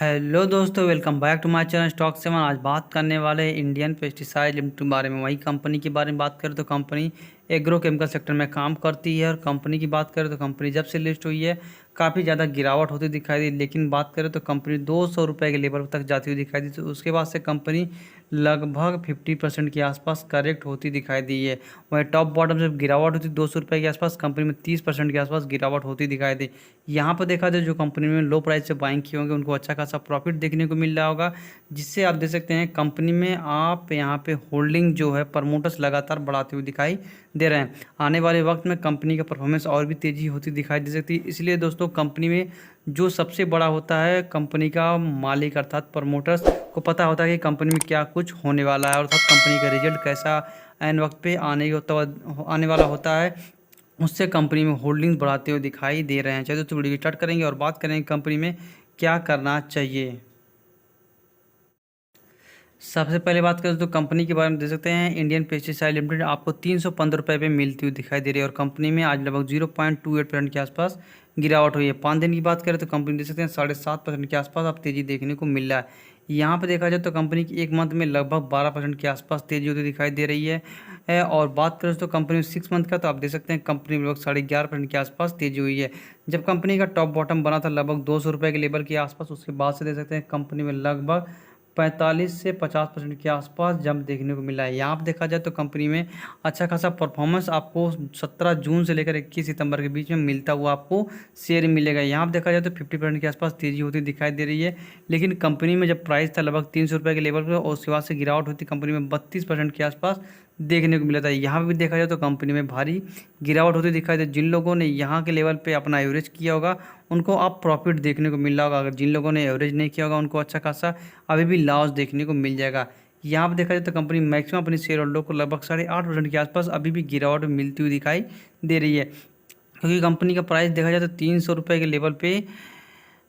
Hello दोस्तों, welcome back to my channel stock 7। आज बात करने वाले हैं इंडियन पेस्टिसाइड लिमिटेड के बारे में। वही कंपनी के बारे में बात करें तो कंपनी एग्रो केमिकल सेक्टर में काम करती है। और कंपनी की बात करें तो कंपनी जब से लिस्ट हुई है काफ़ी ज़्यादा गिरावट होती दिखाई दी, लेकिन बात करें तो कंपनी 200 रुपये के लेवल तक जाती हुई दिखाई दी। तो उसके बाद से कंपनी लगभग 50% के आसपास करेक्ट होती दिखाई दी है। वहीं टॉप बॉटम से गिरावट होती 200 रुपये के आसपास, कंपनी में 30% के आसपास गिरावट होती दिखाई दी। यहाँ पर देखा जाए जो कंपनी में लो प्राइस से बाइंग किए होंगे उनको अच्छा खासा प्रॉफिट देखने को मिल रहा होगा, जिससे आप देख सकते हैं कंपनी में आप यहाँ पे होल्डिंग जो है प्रमोटर्स लगातार बढ़ाते हुए दिखाई दे रहे हैं। आने वाले वक्त में कंपनी का परफॉर्मेंस और भी तेज़ी होती दिखाई दे सकती है। इसलिए दोस्तों कंपनी में जो सबसे बड़ा होता है कंपनी का मालिक अर्थात प्रमोटर्स को पता होता है कि कंपनी में क्या कुछ होने वाला है, अर्थात कंपनी का रिजल्ट कैसा एन वक्त पे आने वाला होता है, उससे कंपनी में होल्डिंग बढ़ाते हुए दिखाई दे रहे हैं। चलिए तो वीडियो स्टार्ट करेंगे और बात करेंगे कंपनी में क्या करना चाहिए। सबसे पहले बात करें तो कंपनी के बारे में देख सकते हैं इंडियन पेस्टिसाइड लिमिटेड आपको 315 रुपये पे मिलती हुई दिखाई दे रही है। और कंपनी में आज लगभग 0.28% के आसपास गिरावट हुई है। 5 दिन की बात करें तो कंपनी देख सकते हैं 7.5% के आसपास आप तेज़ी देखने को मिल रहा है। यहाँ पे देखा जाए तो कंपनी की एक मंथ में लगभग 12% के आसपास तेज़ी होती दिखाई दे रही है। और बात करें तो कंपनी में 6 मंथ का तो आप देख सकते हैं कंपनी में लगभग 11.5% के आसपास तेज़ी हुई है। जब कंपनी का टॉप बॉटम बना था लगभग 200 रुपये के लेवल के आसपास, उसके बाद से देख सकते हैं कंपनी में लगभग 45 से 50% के आसपास जंप देखने को मिला है। यहाँ पर देखा जाए तो कंपनी में अच्छा खासा परफॉर्मेंस आपको 17 जून से लेकर 21 सितंबर के बीच में मिलता हुआ आपको शेयर मिलेगा। यहाँ पर देखा जाए तो 50% के आसपास तेज़ी होती दिखाई दे रही है। लेकिन कंपनी में जब प्राइस था लगभग 300 रुपये के लेवल पर और उसके बाद से गिरावट होती कंपनी में 32% के आसपास देखने को मिला था। यहाँ पर भी देखा जाए तो कंपनी में भारी गिरावट होती दिखाई दे। जिन लोगों ने यहाँ के लेवल पे अपना एवरेज किया होगा उनको आप प्रॉफिट देखने को मिल रहा होगा। अगर जिन लोगों ने एवरेज नहीं किया होगा उनको अच्छा खासा अभी भी लॉस देखने को मिल जाएगा। यहाँ पर देखा जाए तो कंपनी मैक्सिमम अपने शेयर होल्डर को लगभग 8.5% के आसपास अभी भी गिरावट मिलती हुई दिखाई दे रही है, क्योंकि कंपनी का प्राइस देखा जाए तो 300 रुपये के लेवल पे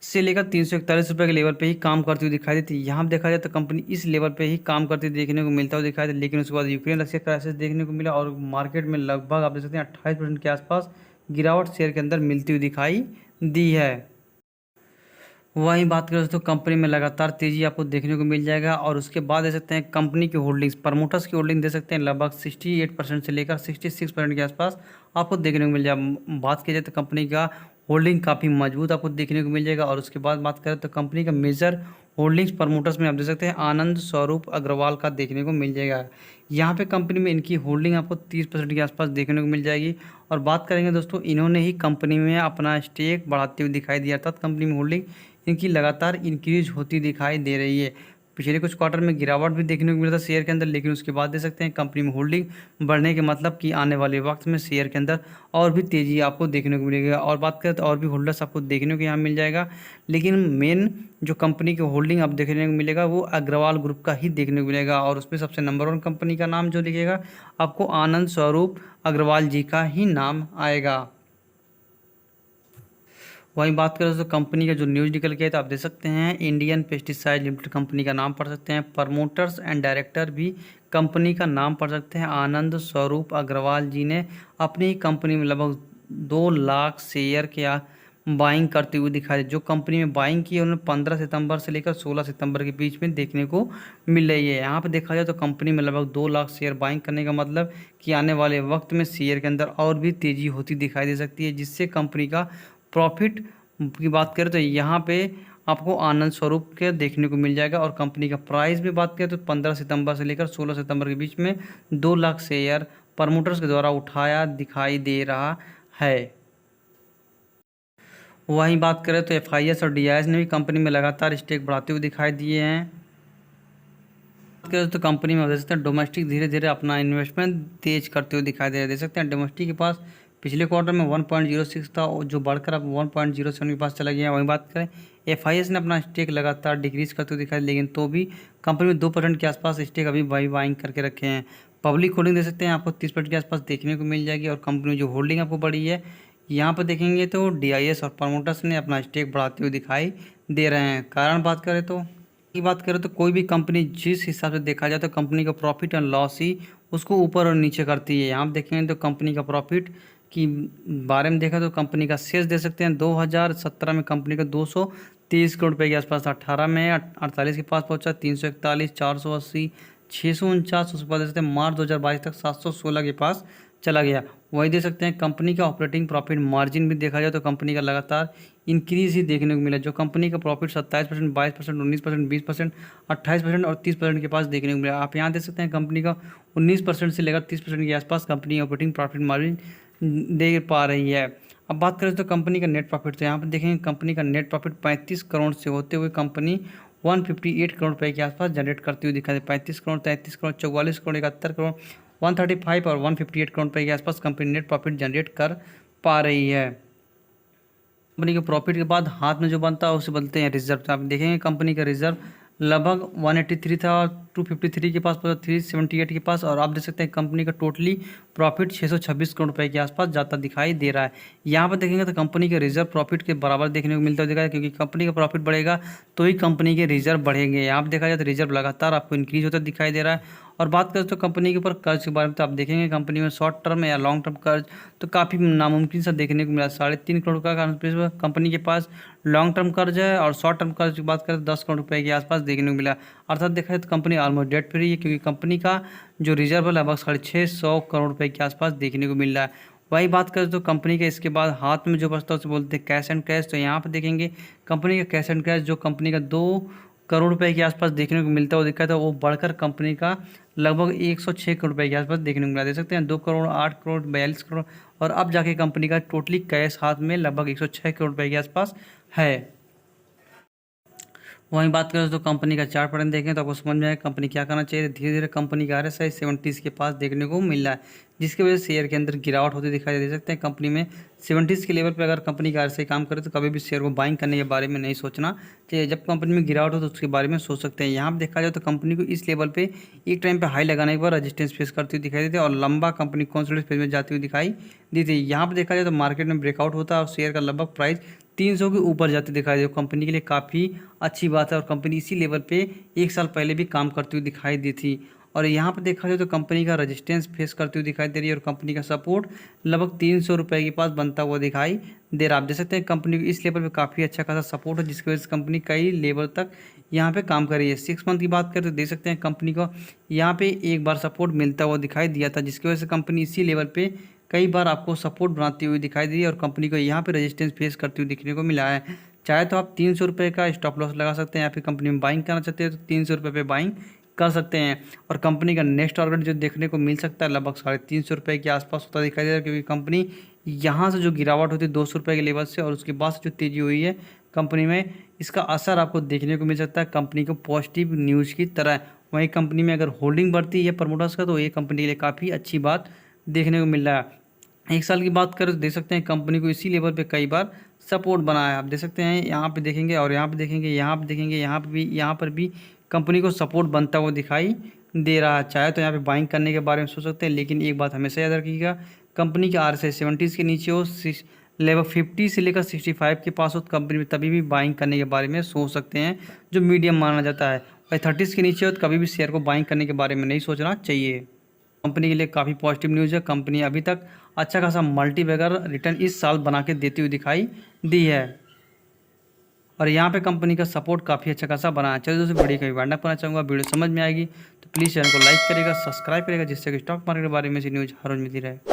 से लेकर 341 रुपये के लेवल पे ही काम करती हुई दिखाई देती है। यहाँ देखा जाए तो कंपनी इस लेवल पे ही काम करती देखने को मिलता हुआ दिखाई दे, लेकिन उसके बाद यूक्रेन रशिया क्राइसिस देखने को मिला और मार्केट में लगभग आप देख सकते हैं 28% के आसपास गिरावट शेयर के अंदर मिलती हुई दिखाई दी है। वहीं बात करें दोस्तों कंपनी में लगातार तेजी आपको देखने को मिल जाएगा। और उसके बाद देख सकते हैं कंपनी की होल्डिंग्स प्रमोटर्स की होल्डिंग दे सकते हैं लगभग 68% से लेकर 66% के आसपास आपको देखने को मिल जाएगा। बात की जाए तो कंपनी का होल्डिंग काफ़ी मजबूत आपको देखने को मिल जाएगा। और उसके बाद बात करें तो कंपनी का मेजर होल्डिंग्स प्रमोटर्स में आप देख सकते हैं आनंद स्वरूप अग्रवाल का देखने को मिल जाएगा। यहाँ पे कंपनी में इनकी होल्डिंग आपको 30% के आसपास देखने को मिल जाएगी। और बात करेंगे दोस्तों इन्होंने ही कंपनी में अपना स्टेक बढ़ाते हुए दिखाई दिया, अर्थात कंपनी में होल्डिंग इनकी लगातार इंक्रीज होती दिखाई दे रही है। पिछले कुछ क्वार्टर में गिरावट भी देखने को मिला था शेयर के अंदर, लेकिन उसके बाद देख सकते हैं कंपनी में होल्डिंग बढ़ने के मतलब कि आने वाले वक्त में शेयर के अंदर और भी तेज़ी आपको देखने को मिलेगा। और बात करें तो और भी होल्डर्स आपको देखने को यहाँ मिल जाएगा, लेकिन मेन जो कंपनी की होल्डिंग आप देखने को मिलेगा वो अग्रवाल ग्रुप का ही देखने को मिलेगा। और उसमें सबसे नंबर 1 कंपनी का नाम जो लिखेगा आपको आनंद स्वरूप अग्रवाल जी का ही नाम आएगा। वहीं बात करें तो कंपनी का जो न्यूज़ निकल के है तो आप देख सकते हैं इंडियन पेस्टिसाइड लिमिटेड कंपनी का नाम पढ़ सकते हैं। प्रमोटर्स एंड डायरेक्टर भी कंपनी का नाम पढ़ सकते हैं। आनंद स्वरूप अग्रवाल जी ने अपनी ही कंपनी में लगभग 2 लाख शेयर के बाइंग करते हुए दिखाई दे। जो कंपनी में बाइंग की है उन्होंने 15 सितंबर से लेकर 16 सितंबर के बीच में देखने को मिल रही है। यहाँ पर देखा जाए तो कंपनी में लगभग 2 लाख शेयर बाइंग करने का मतलब कि आने वाले वक्त में शेयर के अंदर और भी तेज़ी होती दिखाई दे सकती है, जिससे कंपनी का प्रॉफिट की बात करें तो यहाँ पे आपको आनंद स्वरूप के देखने को मिल जाएगा। और कंपनी का प्राइस भी बात करें तो 15 सितंबर से लेकर 16 सितंबर के बीच में 2 लाख शेयर प्रमोटर्स के द्वारा उठाया दिखाई दे रहा है। वहीं बात करें तो एफआईएस और डीआईएस ने भी कंपनी में लगातार स्टेक बढ़ाते हुए दिखाई दिए हैं। बात करें तो कंपनी में देख सकते हैं डोमेस्टिक धीरे धीरे अपना इन्वेस्टमेंट तेज करते हुए दिखाई दे रहे हैं। देख सकते हैं डोमेस्टिक के पास पिछले क्वार्टर में 1.06 था जो बढ़कर अब 1.07 के पास चला गया है। वहीं बात करें एफआईएस ने अपना स्टेक लगातार डिक्रीज करते हुए दिखाई, लेकिन तो भी कंपनी में 2% के आसपास स्टेक अभी बाइंग करके रखे हैं। पब्लिक होल्डिंग दे सकते हैं आपको 30% के आसपास देखने को मिल जाएगी। और कंपनी में जो होल्डिंग आपको बढ़ी है यहाँ पर देखेंगे तो डीआईएस और प्रमोटर्स ने अपना स्टेक बढ़ाते हुए दिखाई दे रहे हैं। कारण बात करें तो कोई भी कंपनी जिस हिसाब से देखा जाए तो कंपनी का प्रॉफिट एंड लॉस ही उसको ऊपर और नीचे करती है। यहाँ पर देखेंगे तो कंपनी का प्रॉफिट की बारे में देखा तो कंपनी का शेयर्स दे सकते हैं 2017 में कंपनी का 30 करोड़ रुपए के आसपास था। 18 में 48 के पास पहुंचा, 341, 480, 649, उसके बाद देख सकते हैं मार्च 2022 तक 716 के पास चला गया। वही देख सकते हैं कंपनी का ऑपरेटिंग प्रॉफिट मार्जिन भी देखा जाए तो कंपनी का लगातार इंक्रीज ही देखने को मिला। जो कंपनी का प्रॉफिट 27%, 22%, 19%, 20%, 28% और 30% के पास देखने को मिला। आप यहाँ देख सकते हैं कंपनी का 19% से लेकर 30% के आसपास company operating profit margin they पा रही है। अब बात करें तो कंपनी का नेट प्रॉफिट, तो यहाँ पर देखेंगे कंपनी का नेट प्रॉफिट 35 करोड़ से होते हुए कंपनी 158 करोड़ रुपए के आसपास जनरेट करती हुई दिखाई दे। 35 करोड़, 33 करोड़, 44 करोड़, 71 करोड़, 135 और 158 करोड़ रुपए के आसपास कंपनी नेट प्रॉफिट जनरेट कर पा रही है। कंपनी के प्रॉफिट के बाद हाथ में जो बनता है उसे बोलते हैं रिजर्व। तो आप देखेंगे कंपनी का रिजर्व लगभग 183 था, 253 के पास, 378 के पास, और आप देख सकते हैं कंपनी का टोटली प्रॉफिट 626 करोड़ रुपए के आसपास जाता दिखाई दे रहा है। यहाँ पर देखेंगे तो कंपनी के रिजर्व प्रॉफिट के बराबर देखने को मिलता दिखा है, क्योंकि कंपनी का प्रॉफिट बढ़ेगा तो ही कंपनी के रिजर्व बढ़ेंगे। यहाँ पर देखा जाए तो रिजर्व लगातार आपको इंक्रीज होता दिखाई दे रहा है। और बात करें तो कंपनी के ऊपर कर्ज के बारे में, तो आप देखेंगे कंपनी में शॉर्ट टर्म या लॉन्ग टर्म कर्ज तो काफ़ी नामुमकिन सा देखने को मिला। 3.5 करोड़ का कंपनी के पास लॉन्ग टर्म कर्ज है, और शॉर्ट टर्म कर्ज की बात करें तो 10 करोड़ रुपए के आसपास देखने को मिला। अर्थात देखा जाए तो कंपनी ऑलमोस्ट डेट फ्री है, क्योंकि कंपनी का जो रिजर्व है लगभग 650 करोड़ रुपए के आसपास देखने को मिल रहा है। वही बात करें तो कंपनी का इसके बाद हाथ में जो बचता है उसे बोलते हैं कैश एंड कैश। तो यहाँ पर देखेंगे कंपनी का कैश एंड कैश जो कंपनी का 2 करोड़ रुपए के आसपास देखने को मिलता है, वो दिखा था वो बढ़कर कंपनी का लगभग 106 करोड़ रुपए के आसपास देखने को मिला। देख सकते हैं 2 करोड़, 8 करोड़, 42 करोड़, और अब जाके कंपनी का टोटली कैश हाथ में लगभग 106 करोड़ रुपए के आसपास है। वहीं बात करें तो कंपनी का चार्ट पैटर्न देखें तो आपको समझ में आए कंपनी क्या करना चाहिए। धीरे धीरे कंपनी का RSI 70 के पास देखने को मिल रहा है, जिसकी वजह से शेयर के अंदर गिरावट होती दिखाई दे सकते हैं। कंपनी में 70 के लेवल पर अगर कंपनी का RSI काम करे तो कभी भी शेयर को बाइंग करने के बारे में नहीं सोचना चाहिए। जब कंपनी में गिरावट हो तो उसके बारे में सोच सकते हैं। यहाँ पर देखा जाए तो कंपनी को इस लेवल पर एक टाइम पर हाई लगाने के बाद रजिस्टेंस फेस करती हुई दिखाई देती है, और लंबा कंपनी कॉन्सोलिडेशन फेज में जाती हुई दिखाई दी थी। यहाँ पर देखा जाए तो मार्केट में ब्रेकआउट होता है और शेयर का लगभग प्राइस 300 के ऊपर जाते दिखाई दे। कंपनी के लिए काफ़ी अच्छी बात है, और कंपनी इसी लेवल पे 1 साल पहले भी काम करती हुई दिखाई दी थी। और यहाँ पर देखा जाए तो कंपनी का रेजिस्टेंस फेस करती हुई दिखाई दे रही है, और कंपनी का सपोर्ट लगभग 300 रुपये के पास बनता हुआ दिखाई दे रहा है। आप देख सकते हैं कंपनी को इस लेवल पे काफ़ी अच्छा खासा सपोर्ट है, जिसकी वजह से कंपनी कई लेवल तक यहाँ पे काम कर रही है। 6 मंथ की बात करें तो देख सकते हैं कंपनी को यहाँ पे एक बार सपोर्ट मिलता हुआ दिखाई दिया था, जिसकी वजह से कंपनी इसी लेवल पे कई बार आपको सपोर्ट बनाती हुई दिखाई दी है, और कंपनी को यहाँ पे रेजिस्टेंस फेस करती हुई दिखने को मिला है। चाहे तो आप 300 रुपये का स्टॉप लॉस लगा सकते हैं, या फिर कंपनी में बाइंग करना चाहते हैं तो 300 रुपये पे बाइंग कर सकते हैं। और कंपनी का नेक्स्ट टारगेट जो देखने को मिल सकता है लगभग 350 रुपये के आसपास होता दिखाई दे रहा है, क्योंकि कंपनी यहाँ से जो गिरावट होती है 200 रुपये के लेवल से, और उसके बाद से जो तेज़ी हुई है कंपनी में, इसका असर आपको देखने को मिल सकता है कंपनी को पॉजिटिव न्यूज़ की तरह। वहीं कंपनी में अगर होल्डिंग बढ़ती है प्रमोटर्स का तो ये कंपनी के लिए काफ़ी अच्छी बात देखने को मिल रहा है। 1 साल की बात करें तो देख सकते हैं कंपनी को इसी लेवल पे कई बार सपोर्ट बना है। आप देख सकते हैं यहाँ पे देखेंगे, और यहाँ पे देखेंगे, यहाँ पे देखेंगे, यहाँ पर भी कंपनी को सपोर्ट बनता हुआ दिखाई दे रहा है। चाहे तो यहाँ पे बाइंग करने के बारे में सोच सकते हैं, लेकिन एक बात हमेशा याद रखिएगा, कंपनी का RSI 70 के नीचे हो, लेवल 50 से लेकर 65 के पास हो तो कंपनी में तभी भी बाइंग करने के बारे में सोच सकते हैं, जो मीडियम माना जाता है। और 30 के नीचे हो तो कभी भी शेयर को बाइंग करने के बारे में नहीं सोचना चाहिए। कंपनी के लिए काफ़ी पॉजिटिव न्यूज़ है। कंपनी अभी तक अच्छा खासा मल्टीबैगर रिटर्न इस साल बना के देती हुई दिखाई दी है, और यहाँ पे कंपनी का सपोर्ट काफ़ी अच्छा खासा बना है। चलिए दोस्तों वीडियो का वाइंड अप करना चाहूँगा। वीडियो समझ में आएगी तो प्लीज़ चैनल को लाइक करेगा, सब्सक्राइब करेगा, जिससे कि स्टॉक मार्केट के बारे में न्यूज़ हर रोज मिलती रहे।